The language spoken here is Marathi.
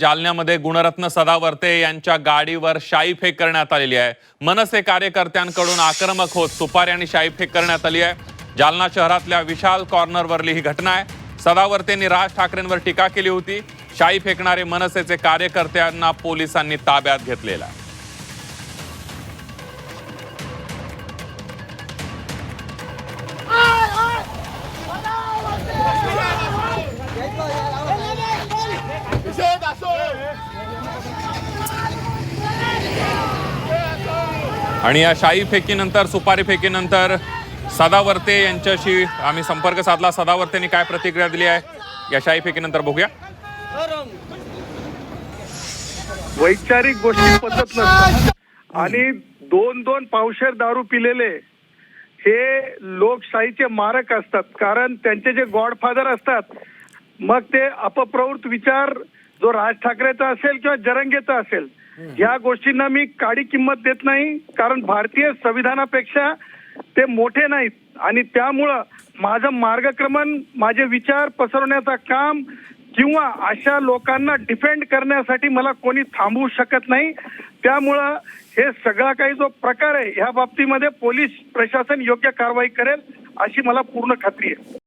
जालन्यामध्ये गुणरत्न सदावर्ते यांच्या गाडीवर शाईफेक करण्यात आलेली आहे। मनसे कार्यकर्त्यांकडून आक्रमक होत सुपारी आणि शाईफेक करण्यात आली आहे। जालना शहरातल्या विशाल कॉर्नरवरली ही घटना आहे। सदावर्तेंनी राज ठाकरेंवर टीका केली होती। शाई फेकणारे मनसेचे कार्यकर्त्यांना पोलिसांनी ताब्यात घेतलेला आहे। आणि या शाई फेकीनंतर सुपारी फेकीनंतर सदावर्ते यांच्याशी आम्ही संपर्क साधला। सदावर्तेंनी काय प्रतिक्रिया दिली आहे या शाई फेकीनंतर बघूया। वैचारिक गोष्टी पद्धत नसतात आणि दोन पावशेर दारू पिलेले हे लोकशाहीचे मारक असतात, कारण त्यांचे जे गॉडफादर असतात मग ते अपप्रवृत्त विचार जो राज ठाकरेचा असेल किंवा जरंगेचा असेल, या गोष्टींना मी काडी किंमत देत नाही, कारण भारतीय संविधानापेक्षा ते मोठे नाहीत आणि त्यामुळं माझं मार्गक्रमण, माझे विचार पसरवण्याचं काम किंवा अशा लोकांना डिफेंड करण्यासाठी मला कोणी थांबवू शकत नाही। त्यामुळं हे सगळा काही जो प्रकार आहे ह्या बाबतीमध्ये पोलीस प्रशासन योग्य कारवाई करेल अशी मला पूर्ण खात्री आहे।